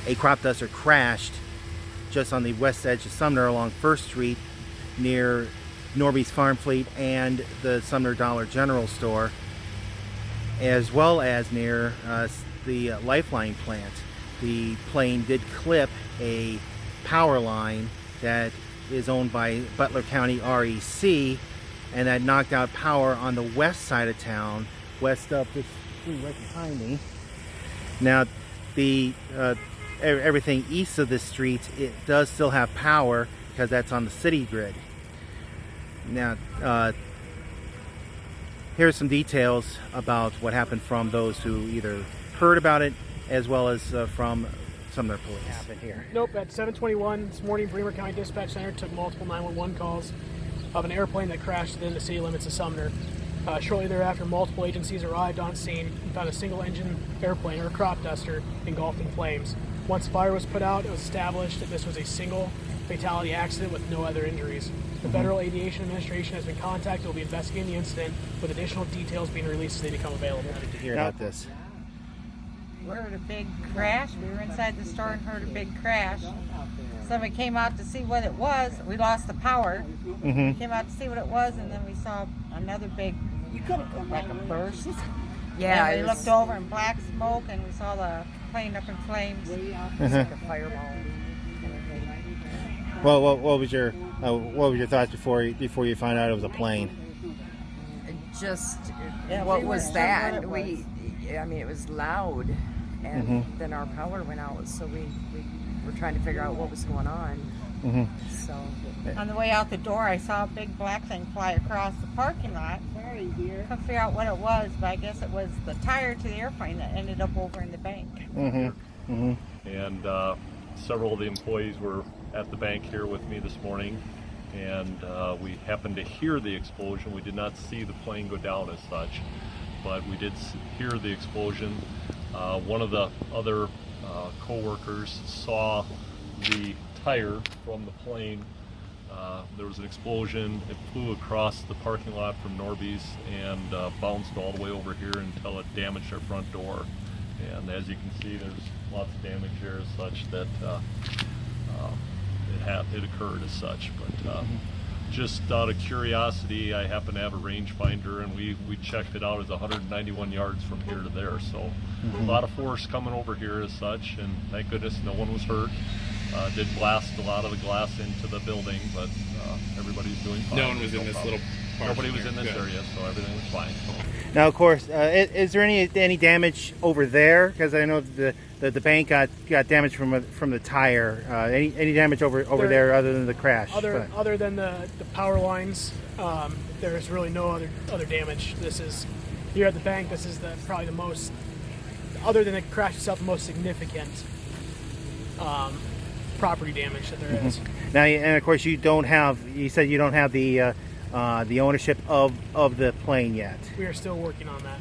a crop duster crashed just on the west edge of Sumner along 1st Street near Norby's Farm Fleet and the Sumner Dollar General store, as well as near the Lifeline plant. The plane did clip a power line that is owned by Butler County REC, and that knocked out power on the west side of town, west of this tree right behind me. Now, the everything east of this street, it does still have power because that's on the city grid. Now, here's some details about what happened from those who either heard about it as well as from Sumner police. Happened here. Nope, at 7:21 this morning, Bremer County Dispatch Center took multiple 911 calls of an airplane that crashed within the city limits of Sumner. Shortly thereafter, multiple agencies arrived on scene and found a single-engine airplane, or crop duster, engulfed in flames. Once the fire was put out, it was established that this was a single fatality accident with no other injuries. The Federal Aviation Administration has been contacted. Will be investigating the incident, with additional details being released as they become available. How did you hear about this? We heard a big crash. We were inside the store and heard a big crash. Somebody came out to see what it was. We lost the power. Came out to see what it was, and then we saw another big, like a burst. Yeah, and we looked over and black smoke, and we saw the plane up in flames. It's like a fireball. Well, what was your thoughts before you found out it was a plane? Just Yeah, what we was weren't that? sure what it I mean, it was loud, and then our power went out, so we were trying to figure out what was going on. So On the way out the door, I saw a big black thing fly across the parking lot. Couldn't figure out what it was, but I guess it was the tire to the airplane that ended up over in the bank. And several of the employees were at the bank here with me this morning, and we happened to hear the explosion. We did not see the plane go down as such, but we did hear the explosion. One of the other co-workers saw the tire from the plane. There was an explosion. It flew across the parking lot from Norby's and bounced all the way over here until it damaged our front door. And as you can see, there's lots of damage here as such that it occurred as such. But just out of curiosity, I happen to have a rangefinder, and we checked it out as 191 yards from here to there. So a lot of force coming over here as such, and thank goodness no one was hurt. Did blast a lot of the glass into the building, but everybody's doing fine. No one was in this little part. Nobody was in this area, so everything was fine. Now, of course, is there any damage over there? Because I know the bank got damage from the tire. Any damage over there other than the crash? Other than the power lines, there's really no other damage. This is here at the bank. This is probably the most, other than the crash itself, the most significant property damage that there is. Now, and of course, you said you don't have the ownership of the plane yet. We are still working on that.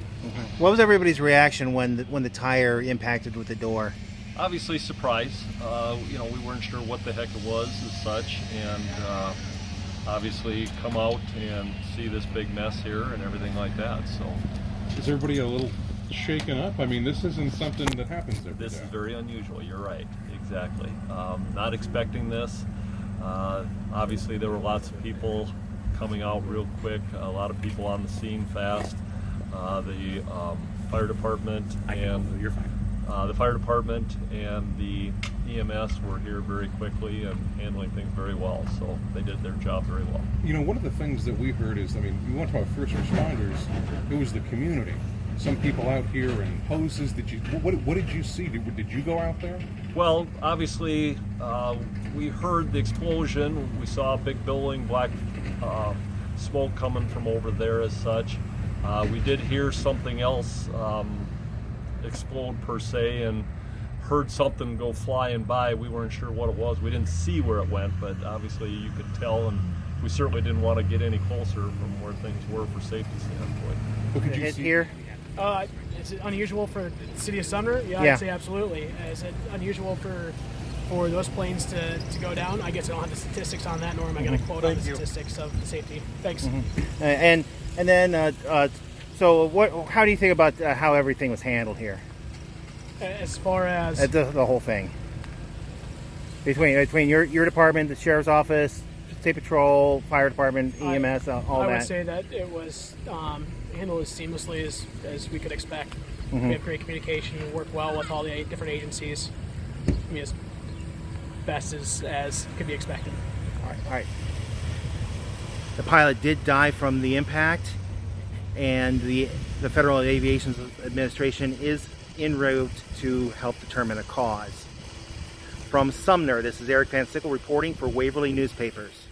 What was everybody's reaction when the tire impacted with the door? Obviously surprise. We weren't sure what the heck it was as such, and obviously come out and see this big mess here and everything like that. So Is everybody a little shaken up? I mean, this isn't something that happens every day. this is very unusual. You're right. Exactly. Not expecting this. Obviously there were lots of people coming out real quick, a lot of people on the scene fast. The fire department and You're fine. the fire department and the EMS were here very quickly and handling things very well, so they did their job very well. You know, one of the things that we heard is, I mean, you want to talk about first responders, it was the community. Some people out here in hoses. What did you see? Did you go out there? Well, obviously, we heard the explosion. We saw a big building, black smoke coming from over there as such. We did hear something else explode per se, and heard something go flying by. We weren't sure what it was. We didn't see where it went, but obviously you could tell, and we certainly didn't want to get any closer from where things were for safety standpoint. What could you Hit see here? Is it unusual for the city of Sumner? Yeah, Yeah. I'd say absolutely. Is it unusual for those planes to go down? I guess I don't have the statistics on that, nor am I going to quote on the statistics of the safety. Thanks. And then so how do you think about how everything was handled here? As far as The whole thing. Between your department, the sheriff's office, state patrol, fire department, EMS, all I that. would say that it was handled as seamlessly as we could expect. We have great communication and work well with all the different agencies. I mean, as best as could be expected. All right. The pilot did die from the impact, and the Federal Aviation Administration is en route to help determine a cause. From Sumner, this is Eric VanSickle reporting for Waverly Newspapers.